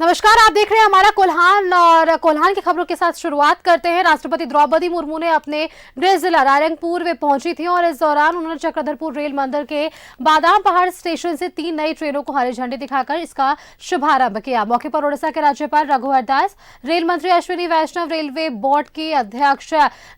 नमस्कार, आप देख रहे हैं हमारा कोल्हान और कोल्हान की खबरों के साथ शुरुआत करते हैं। राष्ट्रपति द्रौपदी मुर्मू ने अपने गृह जिला रायरंगपुर में पहुंची थी और इस दौरान उन्होंने चक्रधरपुर रेल मंदिर के बादाम पहाड़ स्टेशन से 3 नई ट्रेनों को हरी झंडी दिखाकर इसका शुभारंभ किया। मौके पर ओडिशा के राज्यपाल रघुवर दास, रेल मंत्री अश्विनी वैष्णव, रेलवे बोर्ड के अध्यक्ष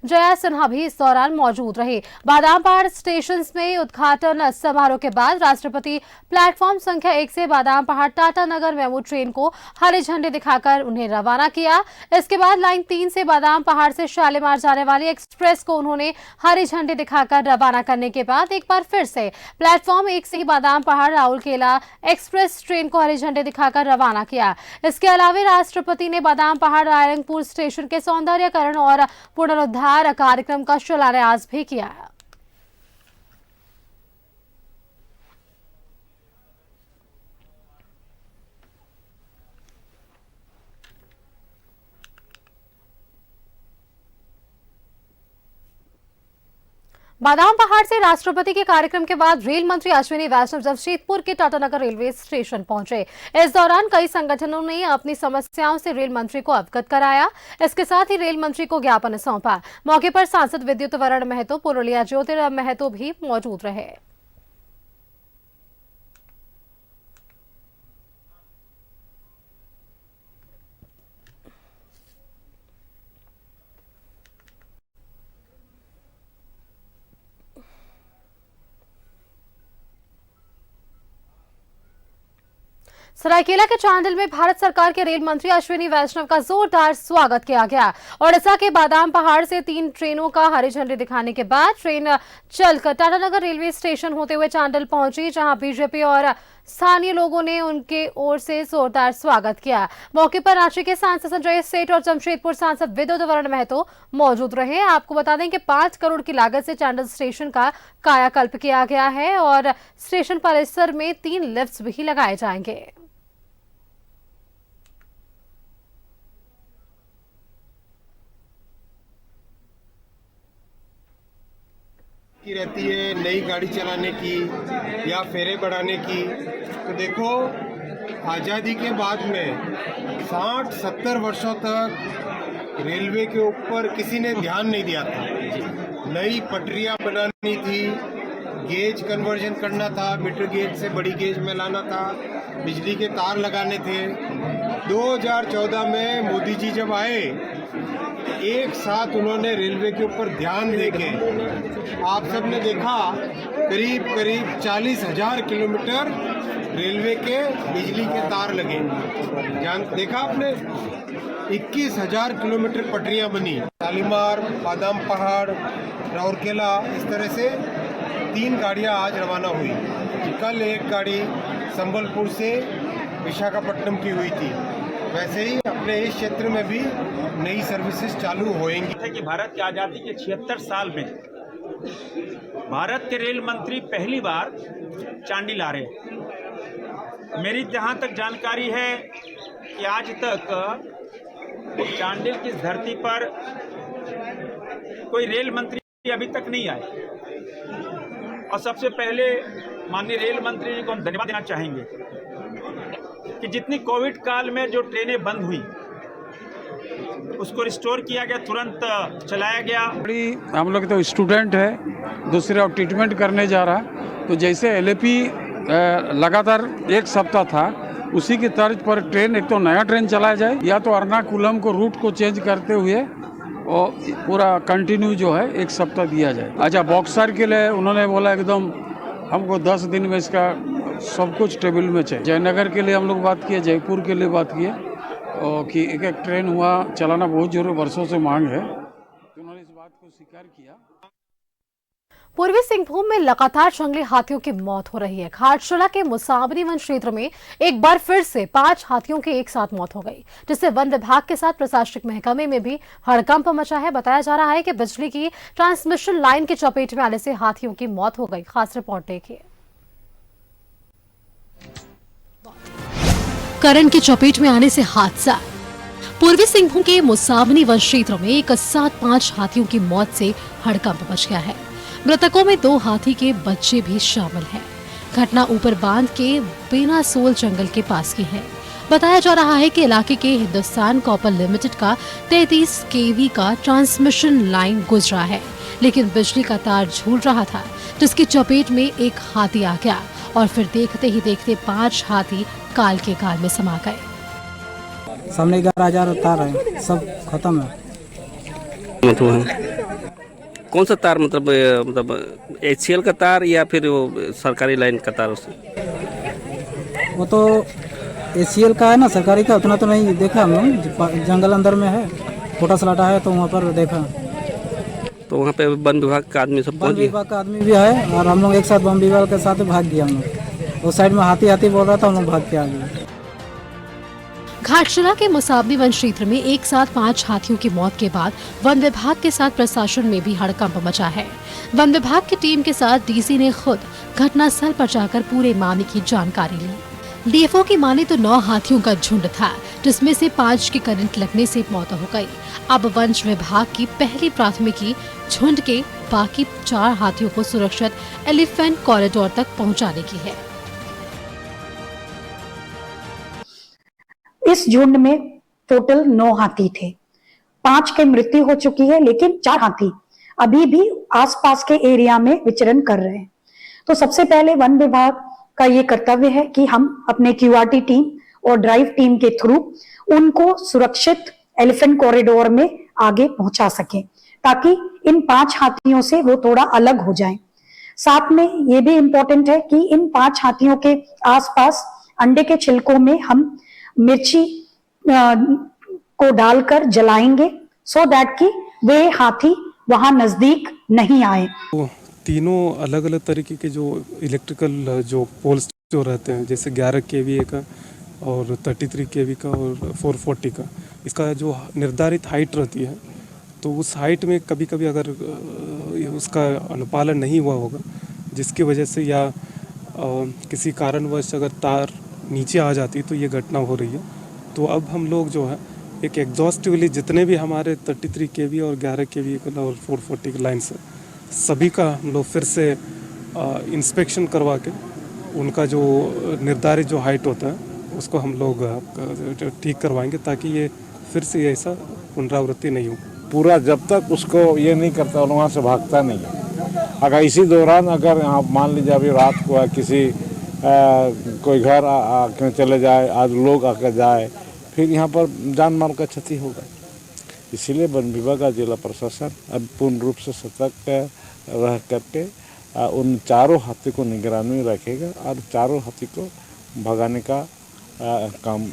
जया सिन्हा भी इस दौरान मौजूद रहे। बादाम पहाड़ स्टेशन में उद्घाटन समारोह के बाद राष्ट्रपति प्लेटफॉर्म संख्या 1 से बादाम पहाड़ टाटा नगर मेमू ट्रेन को हरी झंडी दिखाकर उन्हें रवाना किया। इसके बाद लाइन 3 से बादाम पहाड़ से शालीमार जाने वाली एक्सप्रेस को उन्होंने हरी झंडी दिखाकर रवाना करने के बाद एक बार फिर से प्लेटफॉर्म 1 से बादाम पहाड़ राउरकेला एक्सप्रेस ट्रेन को हरी झंडी दिखाकर रवाना किया। इसके अलावा राष्ट्रपति ने बादाम पहाड़ रायरंगपुर स्टेशन के सौंदर्यीकरण और पुनरुद्धार कार्यक्रम का शिलान्यास भी किया। बादाम पहाड़ से राष्ट्रपति के कार्यक्रम के बाद रेल मंत्री अश्विनी वैष्णव जमशेदपुर के टाटानगर रेलवे स्टेशन पहुंचे। इस दौरान कई संगठनों ने अपनी समस्याओं से रेल मंत्री को अवगत कराया। इसके साथ ही रेल मंत्री को ज्ञापन सौंपा। मौके पर सांसद विद्युत वरण महतो, पुरुलिया ज्योतिराव महतो भी मौजूद रहे। सरायकेला के चांडिल में भारत सरकार के रेल मंत्री अश्विनी वैष्णव का जोरदार स्वागत किया गया। ओडिशा के बादाम पहाड़ से 3 ट्रेनों का हरी झंडी दिखाने के बाद ट्रेन चलकर टाटानगर रेलवे स्टेशन होते हुए चांडिल पहुंची, जहां बीजेपी और स्थानीय लोगों ने उनके ओर से जोरदार स्वागत किया। मौके पर रांची के सांसद संजय सेठ और जमशेदपुर सांसद विद्युत वरण महतो मौजूद रहे। आपको बता दें कि 5 करोड़ की लागत से चांडिल स्टेशन का कायाकल्प किया गया है और स्टेशन परिसर में 3 लिफ्ट्स भी लगाए जाएंगे। की रहती है नई गाड़ी चलाने की या फेरे बढ़ाने की। तो देखो, आज़ादी के बाद में 60-70 वर्षों तक रेलवे के ऊपर किसी ने ध्यान नहीं दिया था। नई पटरियां बनानी थी, गेज कन्वर्जन करना था, मीटर गेज से बड़ी गेज में लाना था, बिजली के तार लगाने थे। 2014 में मोदी जी जब आए, एक साथ उन्होंने रेलवे के ऊपर ध्यान देके, आप सब ने देखा, करीब 40,000 किलोमीटर रेलवे के बिजली के तार लगे। देखा आपने, 21,000 किलोमीटर पटरियां बनी। शालीमार, बादाम पहाड़, राउरकेला, इस तरह से 3 गाड़ियां आज रवाना हुई। कल एक गाड़ी संबलपुर से विशाखापट्टनम की हुई थी। वैसे ही अपने इस क्षेत्र में भी नई सर्विसेज चालू होएंगी। कि भारत की आज़ादी के 76 साल में भारत के रेल मंत्री पहली बार चांडिल आ रहे हैं। मेरी जहां तक जानकारी है कि आज तक चांडिल की धरती पर कोई रेल मंत्री अभी तक नहीं आए और सबसे पहले माननीय रेल मंत्री जी को हम धन्यवाद देना चाहेंगे कि जितनी कोविड काल में जो ट्रेनें बंद हुई उसको रिस्टोर किया गया, तुरंत चलाया गया। हम लोग तो स्टूडेंट है, दूसरे ट्रीटमेंट करने जा रहा है, तो जैसे एलएपी लगातार 1 सप्ताह था, उसी की तर्ज पर ट्रेन, एक तो नया ट्रेन चलाया जाए या तो एर्नाकुलम को रूट को चेंज करते हुए और पूरा कंटिन्यू जो है 1 सप्ताह दिया जाए। अच्छा, बॉक्सर के लिए उन्होंने बोला एकदम हमको 10 दिन में इसका सब कुछ टेबल में चाहिए। जयनगर के लिए हम लोग बात किए, जयपुर के लिए बात किए और कि एक ट्रेन हुआ चलाना बहुत जरूरी, वर्षों से मांग है, तो उन्होंने इस बात को स्वीकार किया। पूर्वी सिंहभूम में लगातार जंगली हाथियों की मौत हो रही है। घाटशिला के मुसाबनी वन क्षेत्र में एक बार फिर से 5 हाथियों की एक साथ मौत हो गई, जिससे वन विभाग के साथ प्रशासनिक महकमे में भी हड़कंप मचा है। बताया जा रहा है कि बिजली की ट्रांसमिशन लाइन की चपेट में आने से हाथियों की मौत हो गई। खास रिपोर्ट देखिए। करंट की चपेट में आने से हादसा। पूर्वी सिंहभूम के मुसाबनी वन क्षेत्र में एक साथ 5 हाथियों की मौत से हड़कंप मच गया है। मृतकों में 2 हाथी के बच्चे भी शामिल हैं। घटना ऊपर बांध के बेनासोल जंगल के पास की है। बताया जा रहा है कि इलाके के हिंदुस्तान कॉपर लिमिटेड का 33 kV का ट्रांसमिशन लाइन गुजरा है, लेकिन बिजली का तार झूल रहा था, जिसकी चपेट में एक हाथी आ गया और फिर देखते ही देखते 5 हाथी काल के काल में समा गए। सामने 11,000 तार है, सब खत्म है। कौन सा तार मतलब HCL का तार या फिर वो सरकारी लाइन का तार? वो तो HCL का है ना, सरकारी का उतना तो नहीं देखा हम लोग, जंगल अंदर में है, छोटा सलाटा है तो वहाँ पर देखा। तो वहाँ पे वन विभाग का आदमी सब वन पहुँच गए? विभाग का आदमी भी है और हम लोग एक साथ वन विभाग के साथ भाग गया। हम लोग उस साइड में हाथी बोल रहा था, हम लोग भाग के आ गए। घाटशिला के मुसाबनी वन क्षेत्र में एक साथ 5 हाथियों की मौत के बाद वन विभाग के साथ प्रशासन में भी हड़कंप मचा है। वन विभाग की टीम के साथ डीसी ने खुद घटनास्थल पर जाकर पूरे मामले की जानकारी ली। डीएफओ की माने तो 9 हाथियों का झुंड था, जिसमें से 5 की करंट लगने से मौत हो गई। अब वन विभाग की पहली प्राथमिकी झुंड के बाकी 4 हाथियों को सुरक्षित एलिफेंट कॉरिडोर तक पहुँचाने की है। इस झुंड में टोटल 9 हाथी थे, 5 की मृत्यु हो चुकी है, लेकिन 4 हाथी अभी भी आसपास के एरिया में विचरण कर रहे हैं। तो सबसे पहले वन विभाग का ये कर्तव्य है कि हम अपने QRT टीम और ड्राइव टीम के थ्रू उनको सुरक्षित एलिफेंट कॉरिडोर में आगे पहुंचा सके, ताकि इन 5 हाथियों से वो थोड़ा अलग हो जाएं। साथ में ये भी इम्पोर्टेंट है कि इन 5 हाथियों के आसपास अंडे के छिलकों में हम मिर्ची को डालकर जलाएंगे, सो दैट कि वे हाथी वहां नजदीक नहीं आए। तो तीनों अलग अलग तरीके के जो इलेक्ट्रिकल जो पोल्स जो रहते हैं, जैसे 11 kVA का और 33 kV का और 440 का, इसका जो निर्धारित हाइट रहती है, तो उस हाइट में कभी कभी अगर उसका अनुपालन नहीं हुआ होगा, जिसकी वजह से या किसी कारणवश अगर तार नीचे आ जाती तो ये घटना हो रही है। तो अब हम लोग जो है एक एग्जॉस्टिवली जितने भी हमारे 33 kV और 11 kV और 440 की लाइन से सभी का हम लोग फिर से इंस्पेक्शन करवा के उनका जो निर्धारित जो हाइट होता है उसको हम लोग ठीक करवाएंगे, ताकि ये फिर से ऐसा पुनरावृत्ति नहीं हो। पूरा जब तक उसको ये नहीं करता और वहाँ से भागता नहीं है। अगर इसी दौरान अगर आप मान लीजिए अभी रात को किसी कोई घर आके चले जाए, आज लोग आकर जाए, फिर यहाँ पर जान माल का क्षति होगा। इसीलिए वन विभाग का जिला प्रशासन अब पूर्ण रूप से सतर्क रह करके उन 4 हाथी को निगरानी में रखेगा और 4 हाथी को भगाने का काम।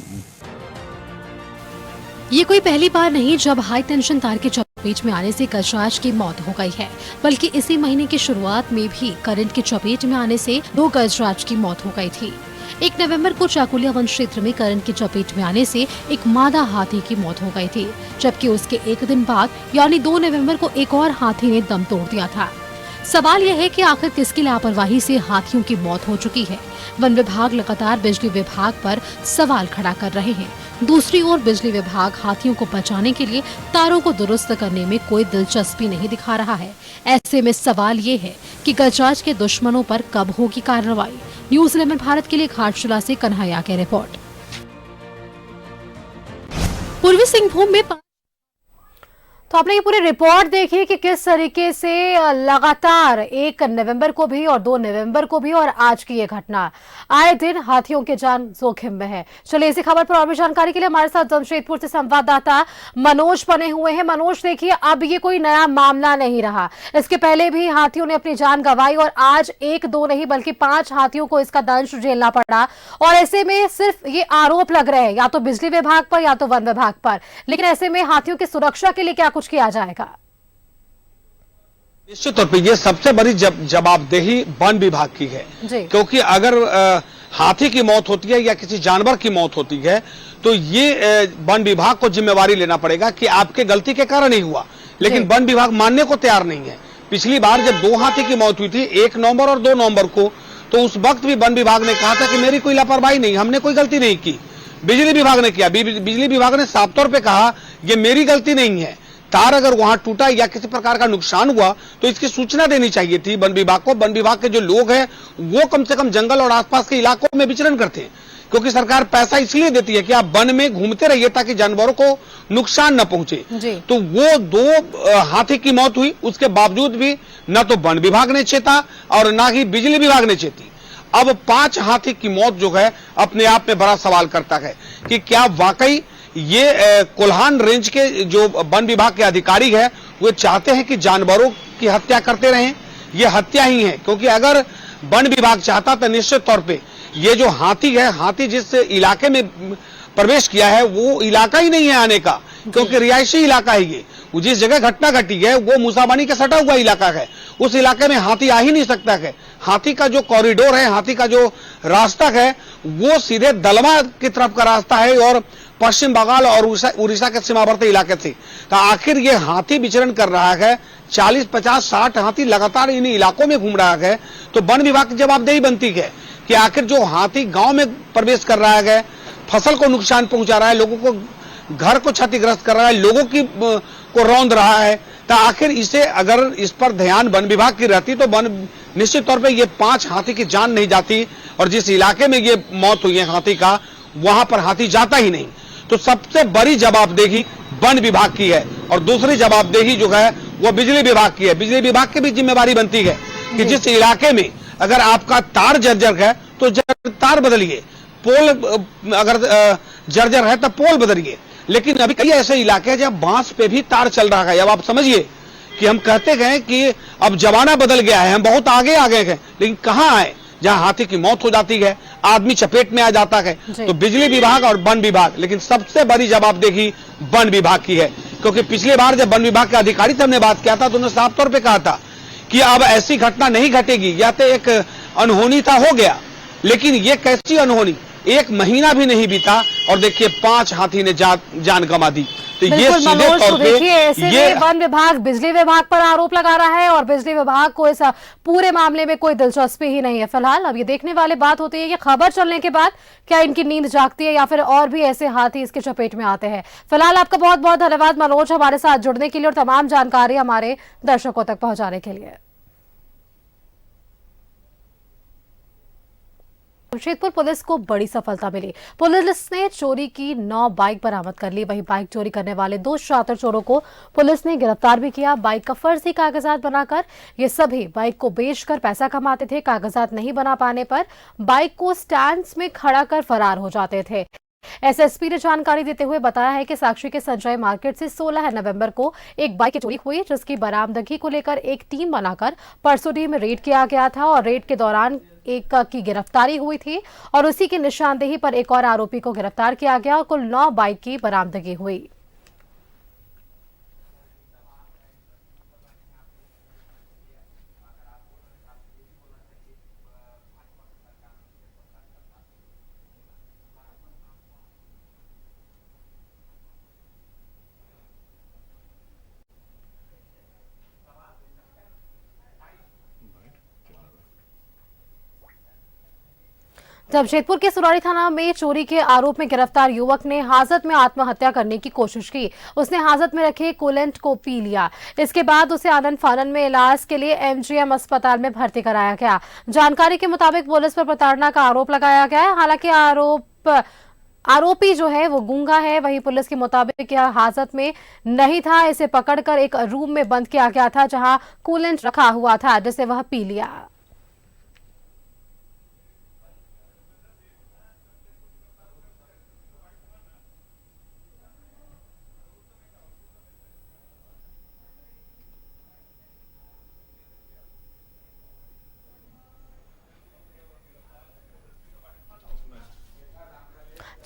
ये कोई पहली बार नहीं जब हाई टेंशन तार के चपेट में आने से गजराज की मौत हो गई है, बल्कि इसी महीने की शुरुआत में भी करंट की चपेट में आने से 2 गजराज की मौत हो गई थी। 1 नवंबर को चाकुलिया वन क्षेत्र में करंट की चपेट में आने से एक मादा हाथी की मौत हो गई थी, जबकि उसके 1 दिन बाद यानी 2 नवंबर को एक और हाथी ने दम तोड़ दिया था। सवाल यह है कि आखिर किसकी लापरवाही से हाथियों की मौत हो चुकी है। वन विभाग लगातार बिजली विभाग पर सवाल खड़ा कर रहे हैं। दूसरी ओर बिजली विभाग हाथियों को बचाने के लिए तारों को दुरुस्त करने में कोई दिलचस्पी नहीं दिखा रहा है। ऐसे में सवाल ये है कि गजराज के दुश्मनों पर कब होगी कार्रवाई। न्यूज़ 11 भारत के लिए घाटशिला से कन्हैया की रिपोर्ट। पूर्वी सिंहभूम में तो आपने ये पूरी रिपोर्ट देखी कि किस तरीके से लगातार 1 नवंबर को भी और 2 नवंबर को भी और आज की ये घटना आए दिन हाथियों की जान जोखिम में है। चलिए इसी खबर पर और भी जानकारी के लिए हमारे साथ जमशेदपुर से संवाददाता मनोज बने हुए हैं। मनोज, देखिए अब ये कोई नया मामला नहीं रहा, इसके पहले भी हाथियों ने अपनी जान गंवाई और आज 1-2 नहीं बल्कि 5 हाथियों को इसका दंश झेलना पड़ा। और ऐसे में सिर्फ ये आरोप लग रहे हैं या तो बिजली विभाग पर या तो वन विभाग पर, लेकिन ऐसे में हाथियों की सुरक्षा के लिए क्या कुछ किया जाएगा? निश्चित तौर पर यह सबसे बड़ी जवाबदेही वन विभाग की है, क्योंकि अगर हाथी की मौत होती है या किसी जानवर की मौत होती है तो ये वन विभाग को जिम्मेवारी लेना पड़ेगा कि आपके गलती के कारण ही हुआ, लेकिन वन विभाग मानने को तैयार नहीं है। पिछली बार जब 2 हाथी की मौत हुई थी 1 नवंबर और 2 नवंबर को, तो उस वक्त भी वन विभाग ने कहा था कि मेरी कोई लापरवाही नहीं, हमने कोई गलती नहीं की। बिजली विभाग ने किया, बिजली विभाग ने साफ तौर पर कहा ये मेरी गलती नहीं है, तार अगर वहां टूटा या किसी प्रकार का नुकसान हुआ तो इसकी सूचना देनी चाहिए थी वन विभाग को। वन विभाग के जो लोग हैं वो कम से कम जंगल और आसपास के इलाकों में विचरण करते हैं, क्योंकि सरकार पैसा इसलिए देती है कि आप वन में घूमते रहिए ताकि जानवरों को नुकसान न पहुंचे। तो वो 2 हाथी की मौत हुई, उसके बावजूद भी न तो वन विभाग ने चेता और न ही बिजली विभाग ने चेती। अब 5 हाथी की मौत जो है अपने आप में बड़ा सवाल करता है कि क्या वाकई ये कोल्हान रेंज के जो वन विभाग के अधिकारी है वो चाहते हैं कि जानवरों की हत्या करते रहें। ये हत्या ही है, क्योंकि अगर वन विभाग चाहता तो निश्चित तौर पे ये जो हाथी है, हाथी जिस इलाके में प्रवेश किया है वो इलाका ही नहीं है आने का, क्योंकि रिहायशी इलाका है ये। जिस जगह घटना घटी है वो मूसाबानी के सटा हुआ इलाका है, उस इलाके में हाथी आ ही नहीं सकता है। हाथी का जो कॉरिडोर है, हाथी का जो रास्ता है वो सीधे दलमा की तरफ का रास्ता है और पश्चिम बंगाल और उड़ीसा के सीमावर्ती इलाके से। तो आखिर ये हाथी विचरण कर रहा है, 40, 50, 60 हाथी लगातार इन इलाकों में घूम रहा है, तो वन विभाग की जवाबदेही बनती है कि आखिर जो हाथी गांव में प्रवेश कर रहा है, फसल को नुकसान पहुंचा रहा है, लोगों को घर को क्षतिग्रस्त कर रहा है, लोगों की को रौंद रहा है, तो आखिर इसे अगर इस पर ध्यान वन विभाग की रहती तो वन निश्चित तौर पे ये 5 हाथी की जान नहीं जाती और जिस इलाके में ये मौत हुई है हाथी का वहां पर हाथी जाता ही नहीं। तो सबसे बड़ी जवाबदेही वन विभाग की है और दूसरी जवाबदेही जो है वो बिजली विभाग की है। बिजली विभाग की भी जिम्मेवारी बनती है कि जिस इलाके में अगर आपका तार जर्जर है तो तार बदलिए, पोल अगर जर्जर है तो पोल बदलिए। लेकिन अभी कई ऐसे इलाके हैं जहां बांस पे भी तार चल रहा है। अब आप समझिए कि हम कहते गए कि अब जमाना बदल गया है, हम बहुत आगे आ गए हैं, लेकिन कहां आए जहां हाथी की मौत हो जाती है, आदमी चपेट में आ जाता है। तो बिजली विभाग और वन विभाग, लेकिन सबसे बड़ी जवाबदेही वन विभाग की है, क्योंकि पिछली बार जब वन विभाग के अधिकारी से हमने बात किया था तो उन्होंने साफ तौर पर कहा था कि अब ऐसी घटना नहीं घटेगी। या तो एक अनहोनी था हो गया, लेकिन ये कैसी अनहोनी, 1 महीना भी नहीं बीता और देखिए 5 हाथी ने जान गंवा दी। तो ये सीधे तौर पे देखिए ऐसे में वन विभाग बिजली विभाग पर आरोप लगा रहा है और बिजली विभाग को इस पूरे मामले में कोई दिलचस्पी ही नहीं है फिलहाल। अब ये देखने वाली बात होती है कि खबर चलने के बाद क्या इनकी नींद जागती है या फिर और भी ऐसे हाथी इसके चपेट में आते हैं। फिलहाल आपका बहुत बहुत धन्यवाद मनोज, हमारे साथ जुड़ने के लिए और तमाम जानकारी हमारे दर्शकों तक पहुंचाने के लिए। जमशेदपुर पुलिस को बड़ी सफलता मिली। पुलिस ने चोरी की 9 बाइक बरामद कर ली। वहीं बाइक चोरी करने वाले 2 शातिर चोरों को पुलिस ने गिरफ्तार भी किया। बाइक का फर्जी कागजात बनाकर ये सभी बाइक को बेचकर पैसा कमाते थे। कागजात नहीं बना पाने पर बाइक को स्टैंड में खड़ा कर फरार हो जाते थे। एसएसपी ने जानकारी देते हुए बताया है कि साक्षी के संजय मार्केट से 16 नवंबर को एक बाइक चोरी हुई, जिसकी बरामदगी को लेकर एक टीम बनाकर परसोडी में रेड किया गया था और रेड के दौरान एक की गिरफ्तारी हुई थी और उसी की निशानदेही पर एक और आरोपी को गिरफ्तार किया गया और कुल 9 बाइक की बरामदगी हुई। जमशेदपुर के सुराड़ी थाना में चोरी के आरोप में गिरफ्तार युवक ने हाजत में आत्महत्या करने की कोशिश की। उसने हाजत में रखे कूलेंट को पी लिया। इसके बाद उसे आनंद फानन में इलाज के लिए एमजीएम अस्पताल में भर्ती कराया गया। जानकारी के मुताबिक पुलिस पर प्रताड़ना का आरोप लगाया गया है। हालांकि आरोपी जो है वो गूंगा है। वहीं पुलिस के मुताबिक यह हाजत में नहीं था। इसे पकड़कर एक रूम में बंद किया गया था जहां कूलेंट रखा हुआ था, जिसे वह पी लिया।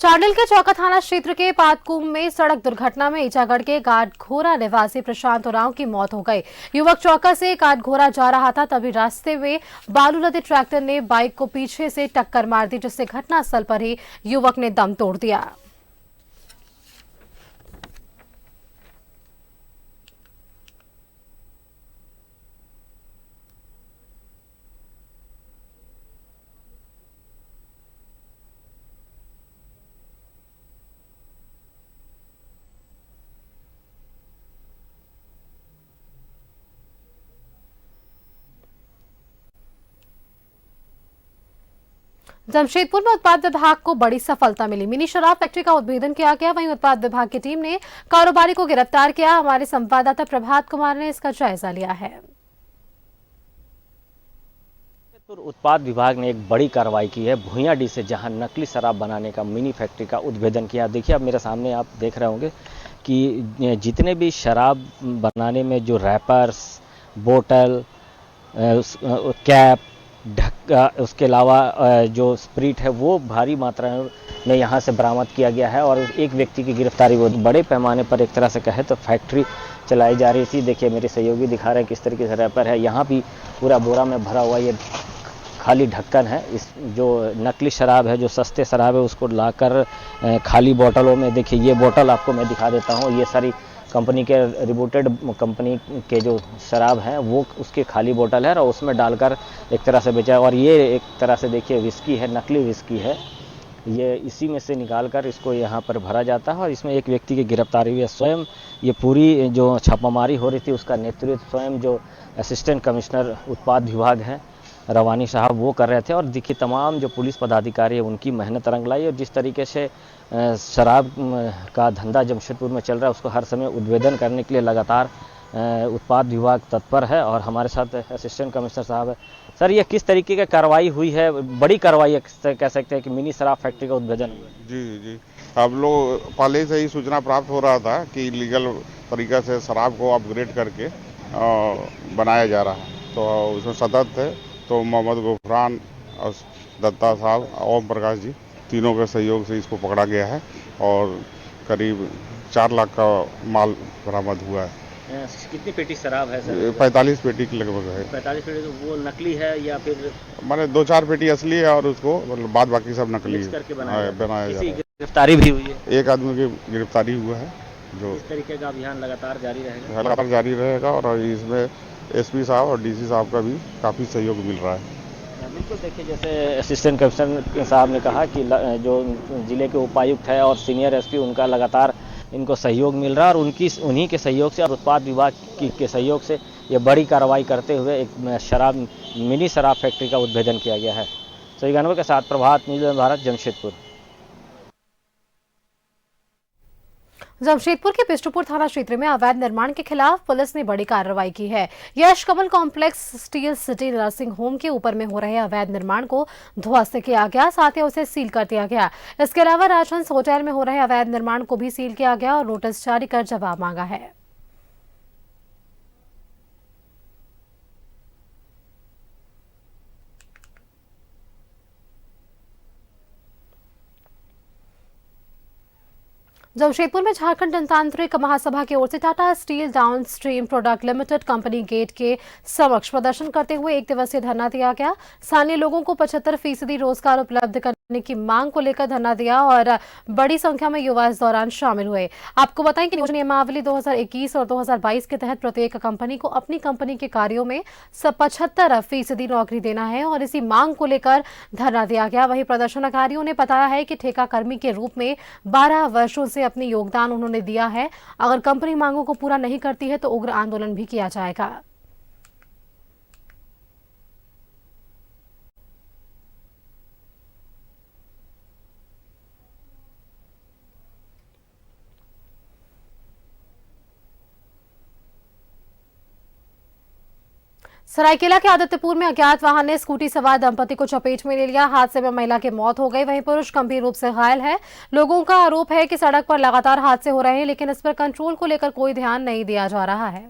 चांडिल के चौका थाना क्षेत्र के पातकुम में सड़क दुर्घटना में ईचागढ़ के काटघोरा निवासी प्रशांत उरांव की मौत हो गई। युवक चौका से काटघोरा जा रहा था, तभी रास्ते में बालू लदे ट्रैक्टर ने बाइक को पीछे से टक्कर मार दी, जिससे घटनास्थल पर ही युवक ने दम तोड़ दिया। जमशेदपुर में उत्पाद विभाग को बड़ी सफलता मिली। मिनी शराब फैक्ट्री का उद्भेदन किया गया। वहीं उत्पाद विभाग की टीम ने कारोबारी को गिरफ्तार किया। हमारे संवाददाता प्रभात कुमार ने इसका जायजा लिया है। उत्पाद विभाग ने एक बड़ी कार्रवाई की है भुइयाडीह से, जहां नकली शराब बनाने का मिनी फैक्ट्री का उद्भेदन किया। देखिए, अब मेरे सामने आप देख रहे होंगे कि जितने भी शराब बनाने में जो रैपर्स, बोतल, कैप, ढक्का, उसके अलावा जो स्प्रिट है वो भारी मात्रा में यहाँ से बरामद किया गया है। और एक व्यक्ति की गिरफ्तारी वो बड़े पैमाने पर एक तरह से कहे तो फैक्ट्री चलाई जा रही थी। देखिए, मेरे सहयोगी दिखा रहे हैं किस तरीके से रैपर है। यहाँ भी पूरा बोरा में भरा हुआ ये खाली ढक्कन है। इस जो नकली शराब है, जो सस्ते शराब है, उसको लाकर खाली बोतलों में, देखिए ये बोतल आपको मैं दिखा देता हूँ। ये सारी कंपनी के रिबूटेड कंपनी के जो शराब है वो उसके खाली बोतल है और उसमें डालकर एक तरह से बेचा। और ये एक तरह से देखिए विस्की है, नकली विस्की है। ये इसी में से निकालकर इसको यहाँ पर भरा जाता है और इसमें एक व्यक्ति की गिरफ्तारी हुई है। स्वयं ये पूरी जो छापामारी हो रही थी उसका नेतृत्व स्वयं जो असिस्टेंट कमिश्नर उत्पाद विभाग हैं रवानी साहब वो कर रहे थे। और देखिए, तमाम जो पुलिस पदाधिकारी है उनकी मेहनत रंग लाई। और जिस तरीके से शराब का धंधा जमशेदपुर में चल रहा है उसको हर समय उद्भेदन करने के लिए लगातार उत्पाद विभाग तत्पर है। और हमारे साथ असिस्टेंट कमिश्नर साहब है। सर, ये किस तरीके की कार्रवाई हुई है? बड़ी कार्रवाई कह सकते हैं कि मिनी शराब फैक्ट्री का उद्भेदन हुआ। जी, हम लोग पहले से ही सूचना प्राप्त हो रहा था कि लीगल तरीका से शराब को अपग्रेड करके बनाया जा रहा है। तो उसमें सतत थे तो मोहम्मद गुफरान और दत्ता साहब, ओम प्रकाश जी, तीनों के सहयोग से इसको पकड़ा गया है और करीब 4 लाख का माल बरामद हुआ है। कितनी पेटी शराब है सर? 45 पेटी के लगभग है। 45 पेटी तो वो नकली है या फिर माने 2-4 पेटी असली है और उसको बाद बाकी सब नकली करके बनाया जा रहा है। गिरफ्तारी भी हुई है? एक आदमी की गिरफ्तारी हुआ है। जो इस तरीके का अभियान लगातार जारी रहेगा? लगातार जारी रहेगा और इसमें एसपी साहब और डीसी साहब का भी काफ़ी सहयोग मिल रहा है। बिल्कुल, देखिए जैसे असिस्टेंट कमिश्नर साहब ने कहा कि जो जिले के उपायुक्त है और सीनियर एसपी उनका लगातार इनको सहयोग मिल रहा है और उन्हीं के सहयोग से और उत्पाद विभाग के सहयोग से ये बड़ी कार्रवाई करते हुए एक मिनी शराब फैक्ट्री का उद्भेदन किया गया है। सही गानों के साथ प्रभात, न्यूज़ भारत, जमशेदपुर। जमशेदपुर के बिष्टुपुर थाना क्षेत्र में अवैध निर्माण के खिलाफ पुलिस ने बड़ी कार्रवाई की है। Yash Kamal complex steel city nursing home के ऊपर में हो रहे अवैध निर्माण को ध्वस्त किया गया, साथ ही उसे सील कर दिया गया। इसके अलावा राजहंस होटल में हो रहे अवैध निर्माण को भी सील किया गया और नोटिस जारी कर जवाब मांगा है। जमशेदपुर में झारखंड जनतांत्रिक महासभा की ओर से Tata steel downstream product limited company gate के समक्ष प्रदर्शन करते हुए एक दिवसीय धरना दिया गया। स्थानीय लोगों को 75% रोजगार उपलब्ध करने की मांग को लेकर धरना दिया और बड़ी संख्या में युवा इस दौरान शामिल हुए। आपको बताएं कि नियमावली 2021 और 2022 के तहत प्रत्येक कंपनी को अपनी कंपनी के कार्यों में 75% नौकरी देना है और इसी मांग को लेकर धरना दिया गया। वहीं प्रदर्शनकारियों ने बताया है कि ठेका कर्मी के रूप में 12 वर्षों से अपनी योगदान उन्होंने दिया है। अगर कंपनी मांगों को पूरा नहीं करती है तो उग्र आंदोलन भी किया जाएगा। सरायकेला के आदित्यपुर में अज्ञात वाहन ने स्कूटी सवार दंपति को चपेट में ले लिया। हादसे में महिला की मौत हो गई, वहीं पुरुष गंभीर रूप से घायल है। लोगों का आरोप है कि सड़क पर लगातार हादसे हो रहे हैं, लेकिन इस पर कंट्रोल को लेकर कोई ध्यान नहीं दिया जा रहा है।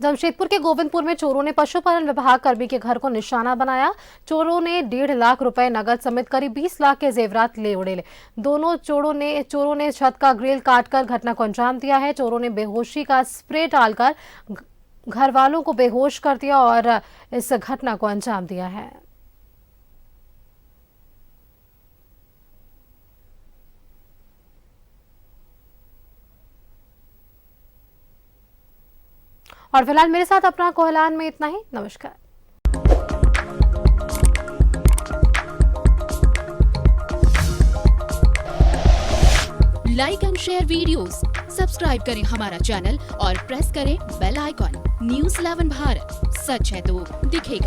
जमशेदपुर के गोविंदपुर में चोरों ने पशुपालन विभाग कर्मी के घर को निशाना बनाया। चोरों ने 1.5 लाख रुपए नगद समेत करीब 20 लाख के जेवरात ले उड़े। दोनों चोरों ने छत का ग्रिल काटकर घटना को अंजाम दिया है। चोरों ने बेहोशी का स्प्रे डालकर घर वालों को बेहोश कर दिया और इस घटना को अंजाम दिया है। और फिलहाल मेरे साथ अपना कोहलान में इतना ही। नमस्कार। Like and share videos, subscribe करें हमारा चैनल और प्रेस करें बेल आइकॉन। News 11 भारत, सच है तो दिखेगा।